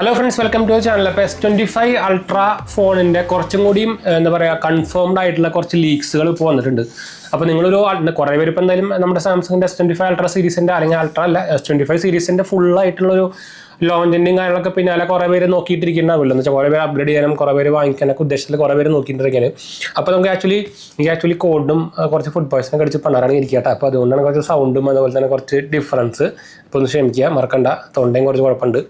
Hello friends, welcome to channel. അപ്പോൾ S25 ultra ഫോണിൻ്റെ കുറച്ചും കൂടിയും എന്താ പറയുക കൺഫേംഡ് ആയിട്ടുള്ള കുറച്ച് ലീക്സുകൾ ഇപ്പോൾ വന്നിട്ടുണ്ട്. അപ്പോൾ നിങ്ങളൊരു കുറേ പേര് ഇപ്പോൾ എന്തായാലും നമ്മുടെ സാംസങ്ങിൻ്റെ S25 അൾട്രാ സീരീസിൻ്റെ അല്ലെങ്കിൽ അൾട്രാ അല്ല S25 സീരീസിൻ്റെ ഫുള്ളായിട്ടുള്ളൊരു ലോഞ്ചിൻ്റെയും കാര്യങ്ങളൊക്കെ പിന്നാലെ കുറേ പേര് നോക്കിയിട്ടിരിക്കുന്നുണ്ടാവില്ല. എന്ന് വെച്ചാൽ കുറേ പേര് അപ്ഗ്രേഡ് ചെയ്യാനും കുറേ പേര് വാങ്ങിക്കാനൊക്കെ ഉദ്ദേശത്തിൽ കുറേ പേര് നോക്കിയിട്ടിരിക്കുകയാണ്. അപ്പോൾ നമുക്ക് ആക്ച്വലി കോഡും കുറച്ച് ഫുഡ് പോയ്സണൊക്കെ അടിച്ച് പണറാണ് ഇരിക്കട്ടെ. അപ്പോൾ അതുകൊണ്ടാണ് കുറച്ച് സൗണ്ടും അതുപോലെ തന്നെ കുറച്ച് ഡിഫറൻസ്. ഇപ്പോൾ ഒന്ന് ക്ഷമിക്കുക, മറക്കണ്ട, തൊണ്ടയും കുറച്ച് കുഴപ്പമുണ്ട്.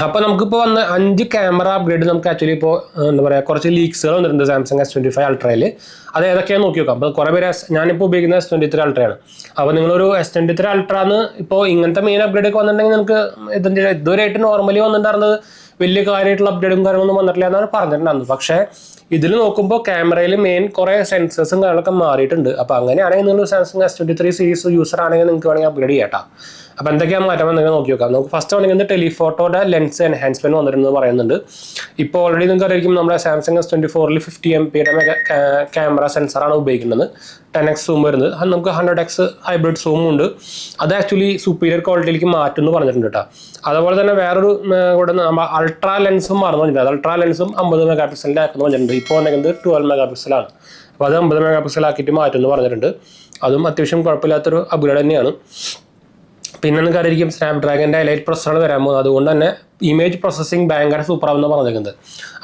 അപ്പോൾ നമുക്കിപ്പോൾ വന്ന 5 ക്യാമറ അപ്ഗ്രേഡ് നമുക്ക് ആക്ച്വലി ഇപ്പോൾ എന്താ പറയുക കുറച്ച് ലീക്സുകൾ വന്നിട്ടുണ്ട് സാംസങ് S25 അൾട്രയിൽ. അത് ഏതൊക്കെയാണ് നോക്കി നോക്കാം. അപ്പോൾ കുറേ പേര് ഞാനിപ്പോൾ ഉപയോഗിക്കുന്ന S23 അൾട്രയാണ്. അപ്പോൾ നിങ്ങളൊരു S23 അൾട്രാന്ന് ഇപ്പോൾ ഇങ്ങനത്തെ മെയിൻ അപ്ഗ്രേഡ് ഒക്കെ വന്നിട്ടുണ്ടെങ്കിൽ നമുക്ക് ഇതുവരെയായിട്ട് നോർമലി വന്നിട്ടുണ്ടായിരുന്നത് വലിയ കാര്യമായിട്ടുള്ള അപ്ഗ്രേഡും കാര്യങ്ങളൊന്നും വന്നിട്ടില്ല എന്നാണ് പറഞ്ഞിട്ടുണ്ടായിരുന്നത്. പക്ഷേ ഇതിൽ നോക്കുമ്പോൾ ക്യാമറയിൽ മെയിൻ കുറേ സെൻസേഴ്സും കാര്യങ്ങളൊക്കെ മാറിയിട്ടുണ്ട്. അപ്പോൾ അങ്ങനെയാണെങ്കിൽ നിങ്ങൾ സാംസങ് S23 സീരീസ് യൂസർ ആണെങ്കിൽ നിങ്ങൾക്ക് വേണമെങ്കിൽ അപ്ഗ്രേഡ് ചെയ്യാം. അപ്പോൾ എന്തൊക്കെയാണ് മാറ്റം വന്നത് നോക്കി നോക്കാം. നമുക്ക് ഫസ്റ്റ് ആണെങ്കിൽ ടെലിഫോട്ടോയുടെ ലെൻസ് എൻഹാൻസ്മെന്റ് വന്നിട്ടുണ്ടെന്ന് പറയുന്നുണ്ട്. ഇപ്പോൾ ഓൾറെഡി നിങ്ങൾക്ക് അറിയാം നമ്മുടെ സാംസങ് S24 50MP ക്യാമറ സെൻസറാണ് ഉപയോഗിക്കുന്നത്. 10x സൂം വരുന്നത്. അത് നമുക്ക് 100x ഹൈബ്രിഡ് സൂമും ഉണ്ട്. അത് ആക്ച്വലി സുപ്പീരിയർ ക്വാളിറ്റിയിലേക്ക് മാറ്റും എന്ന് പറഞ്ഞിട്ടുണ്ട് കേട്ടോ. അതുപോലെ തന്നെ വേറൊരു കൂടെ നമ്മൾ അൾട്രാ ലെൻസും മറന്നു പറഞ്ഞിട്ടുണ്ട്. അൾട്രാ ലെൻസും 50 മെഗാപിക്സലിൻ്റെ ആക്കുന്നു പറഞ്ഞിട്ടുണ്ട്. ഇപ്പോൾ വന്നിരിക്കുന്നത് 12 മെഗാപിക്സലാണ്. അപ്പോൾ അത് 50 മെഗാപിക്സൽ ആക്കിയിട്ട് മാറ്റും എന്ന് പറഞ്ഞിട്ടുണ്ട്. അതും അത്യാവശ്യം കുഴപ്പമില്ലാത്തൊരു അപ്ഗ്രേഡ് തന്നെയാണ്. പിന്നെ നിങ്ങൾക്ക് അറിയാം സ്നാപ്ഡ്രാഗൻ്റെ എലൈറ്റ് പ്രൊസസ്സറാണ് വരാൻ പോകുന്നത്. അതുകൊണ്ട് തന്നെ ഇമേജ് പ്രോസസ്സിംഗ് ഭയങ്കര സൂപ്പറാണെന്ന് പറഞ്ഞിരിക്കുന്നത്.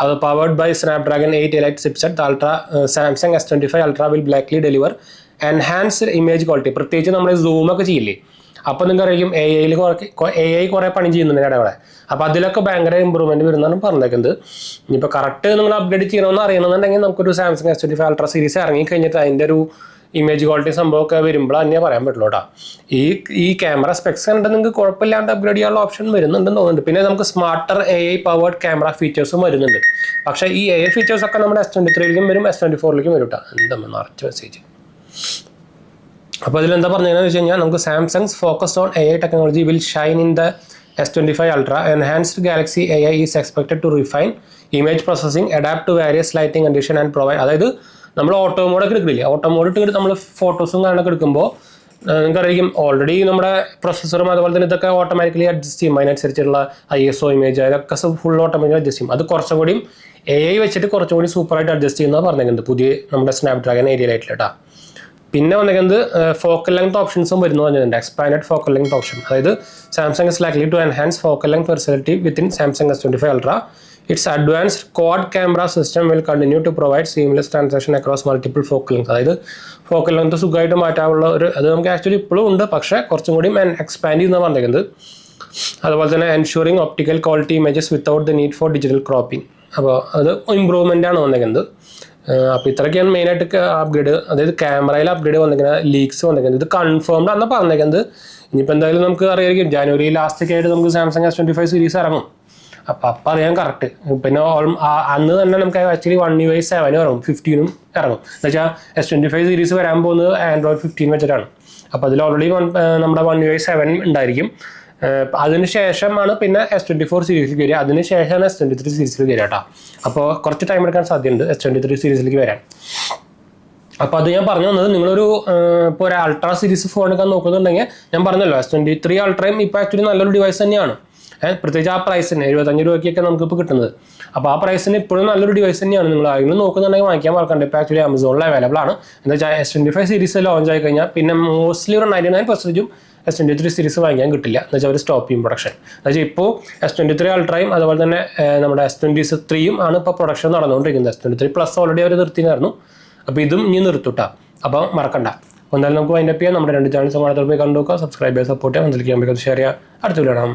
അത് powered by Snapdragon 8 elite chipset ultra Samsung S25 ultra will likely deliver enhanced image quality. പ്രത്യേകിച്ച് നമ്മൾ സൂമൊക്കെ ചെയ്യില്ലേ, അപ്പോൾ നിങ്ങൾക്ക് അറിയാം AI കുറേ പണി ചെയ്യുന്നുണ്ട് ഇടവിടെ. അപ്പോൾ അതിലൊക്കെ ഭയങ്കര ഇമ്പ്രൂവ്മെൻറ്റ് വരുന്നതാണ് പറഞ്ഞേക്കുന്നത്. ഇനിയിപ്പോൾ കറക്റ്റ് നിങ്ങൾ അപ്ഗ്രേഡ് ചെയ്യണമെന്ന് അറിയണമെന്നുണ്ടെങ്കിൽ നമുക്കൊരു സാംസങ് S25 അൾട്രാ സീരീസ് ഇറങ്ങി കഴിഞ്ഞിട്ട് അതിൻ്റെ ഒരു ഇമേജ് ക്വാളിറ്റി സംഭവമൊക്കെ വരുമ്പോൾ തന്നെ പറയാൻ പറ്റുള്ളൂ കേട്ടോ. ഈ ക്യാമറ സ്പെക്സ് കണ്ട് നിങ്ങൾക്ക് കുഴപ്പമില്ലാണ്ട് അപ്ഗ്രേഡ് ചെയ്യാനുള്ള ഓപ്ഷൻ വരുന്നുണ്ടെന്ന് തോന്നുന്നുണ്ട്. പിന്നെ നമുക്ക് സ്മാർട്ടർ AI പവേർഡ് ക്യാമറ ഫീച്ചേഴ്സും വരുന്നുണ്ട്. പക്ഷേ ഈ AI ഫീച്ചേഴ്സൊക്കെ നമ്മുടെ S23ലേക്കും വരും, S24ലേക്കും വരും കേട്ടോ. എന്താ നിറച്ച് മെസ്സേജ്. അപ്പോൾ ഇതിലെന്താ പറഞ്ഞതെന്ന് വെച്ച് കഴിഞ്ഞാൽ നമുക്ക് Samsung's focus on AI technology will shine in the S25 ultra. Enhanced Galaxy AI is expected to refine image processing, adapt to various lighting condition and provide. അതായത് നമ്മൾ ഓട്ടോ മോഡൊക്കെ എടുക്കില്ലേ, ഓട്ടോ മോഡ് ഇട്ട് നമ്മൾ ഫോട്ടോസും കാര്യങ്ങളൊക്കെ എടുക്കുമ്പോൾ നിങ്ങൾക്കറിയാം ഓൾറെഡി നമ്മുടെ പ്രൊസസ്സറും അതുപോലെ തന്നെ ഇതൊക്കെ ഓട്ടോമാറ്റിക്കലി അഡ്ജസ്റ്റ് ചെയ്യും. അതിനനുസരിച്ചുള്ള ISO ഇമേജ് അതൊക്കെ ഫുൾ ഓട്ടോമാറ്റിക്കലി അഡ്ജസ്റ്റ് ചെയ്യും. അത് കുറച്ചും കൂടി AI വെച്ചിട്ട് കുറച്ചും കൂടി സൂപ്പറായിട്ട് അഡ്ജസ്റ്റ് ചെയ്യുന്നതാണ് പറഞ്ഞിരിക്കുന്നത് പുതിയ നമ്മുടെ സ്നാപ്ഡ്രാഗൺ ഏരിയയിലായിട്ടില്ല കേട്ടോ. പിന്നെ വന്നിരിക്കുന്നത് ഫോക്കൽ ലെങ്ത് ഓപ്ഷൻസും വരുന്നു പറഞ്ഞിട്ടുണ്ട്. Expanded focal length option. അതായത് Samsung is likely to enhance focal length facility within Samsung S25 ultra. Its advanced quad camera system will continue to provide seamless transaction across multiple focal lengths. അതായത് focal length സുഖമായിട്ട് മാറ്റാനുള്ള അത് നമുക്ക് actually ഇപ്പോഴും ഉണ്ട്, പക്ഷേ കുറച്ചും കൂടി എക്സ്പാൻഡ് ചെയ്യുന്ന പറഞ്ഞിരിക്കുന്നത്. അതുപോലെ തന്നെ ensuring optical quality images without the need for digital cropping. അപ്പോൾ അത് ഇമ്പ്രൂവ്മെൻ്റ് ആണ് വന്നിരിക്കുന്നത്. അപ്പോൾ ഇത്രയൊക്കെയാണ് മെയിനായിട്ട് അപ്ഗ്രേഡ്, അതായത് ക്യാമറയിൽ അപ്ഗ്രേഡ് വന്നിരിക്കുന്നത്, ലീക്സ് വന്നിരിക്കുന്നത്. ഇത് കൺഫേംഡ് ആണെന്ന് പറഞ്ഞിരിക്കുന്നത്. ഇനിയിപ്പോൾ എന്തായാലും നമുക്ക് അറിയായിരിക്കും ജനുവരി ലാസ്റ്റൊക്കെ ആയിട്ട് നമുക്ക് സാംസങ് S25 സീരീസ് ഇറങ്ങും. അപ്പം അറിയാൻ കറക്റ്റ്. പിന്നെ അന്ന് തന്നെ നമുക്ക് ആക്ച്വലി One UI 7 ഇറങ്ങും, 15 ഇറങ്ങും. എന്ന് വെച്ചാൽ S25 സീരീസ് വരാൻ പോകുന്നത് Android 15 വെച്ചിട്ടാണ്. അപ്പോൾ അതിൽ ഓൾറെഡി നമ്മുടെ One UI 7 ഉണ്ടായിരിക്കും. അതിന് ശേഷമാണ് പിന്നെ S24 സീരീസിലേക്ക് വരിക. അതിന് ശേഷമാണ് S23 സീരീസിലേക്ക് വരിക കേട്ടോ. അപ്പോൾ കുറച്ച് ടൈം എടുക്കാൻ സാധ്യതയുണ്ട് S23 സീരീസിലേക്ക് വരാൻ. അപ്പോൾ അത് ഞാൻ പറഞ്ഞു വന്നത്, നിങ്ങളൊരു ഇപ്പോൾ ഒരു അൾട്രാ സീരീസ് ഫോൺ എടുക്കാൻ നോക്കുന്നുണ്ടെങ്കിൽ ഞാൻ പറഞ്ഞല്ലോ S23 അൾട്രയും ഇപ്പോൾ ആക്ച്വലി നല്ലൊരു ഡിവൈസ് തന്നെയാണ്. പ്രത്യേകിച്ച് ആ പ്രൈസിന് 75 രൂപയ്ക്കൊക്കെ നമുക്കിപ്പോൾ കിട്ടുന്നത്. അപ്പോൾ ആ പ്രൈസിന് ഇപ്പോഴും നല്ലൊരു ഡിവൈസ് തന്നെയാണ്. നിങ്ങൾ ആരെങ്കിലും നോക്കുന്നുണ്ടെങ്കിൽ വാങ്ങിക്കാൻ മറക്കണ്ട. ഇപ്പോൾ ആക്ച്വലി ആമസോണിൽ അവൈലബിൾ ആണ്. എന്താ വെച്ചാൽ S25 സീരീസ് ലോഞ്ച് ആയി കഴിഞ്ഞാൽ പിന്നെ മോസ്റ്റ്ലി ഒരു 99% S23 സീരീസ് വാങ്ങിക്കാൻ കിട്ടില്ല. എന്ന് വെച്ചാൽ അവർ സ്റ്റോപ്പ് ചെയ്യും പ്രൊഡക്ഷൻ. എന്ന് വെച്ചാൽ ഇപ്പോൾ S23 അൾട്രയും അതുപോലെ തന്നെ നമ്മുടെ S23 ആണ് ഇപ്പോൾ പ്രൊഡക്ഷൻ നടന്നുകൊണ്ടിരിക്കുന്നത്. S23 പ്ലസ് ഓൾറെഡി അവർ നിർത്തിയായിരുന്നു. അപ്പോൾ ഇതും ഇനി നിർത്തുട്ടാ. അപ്പോൾ മറക്കണ്ട. എന്തായാലും നമുക്ക് വൈൻഡപ്പ് ചെയ്യാം. നമ്മുടെ 2 ചാനൽസ് പോയി കണ്ടു നോക്കുക, സബ്സ്ക്രൈബ് ചെയ്യുക, സപ്പോർട്ട് ചെയ്യാം, എന്തെങ്കിലും ഷെയർ ചെയ്യുക. അടുത്ത വീഡിയോ കാണാം.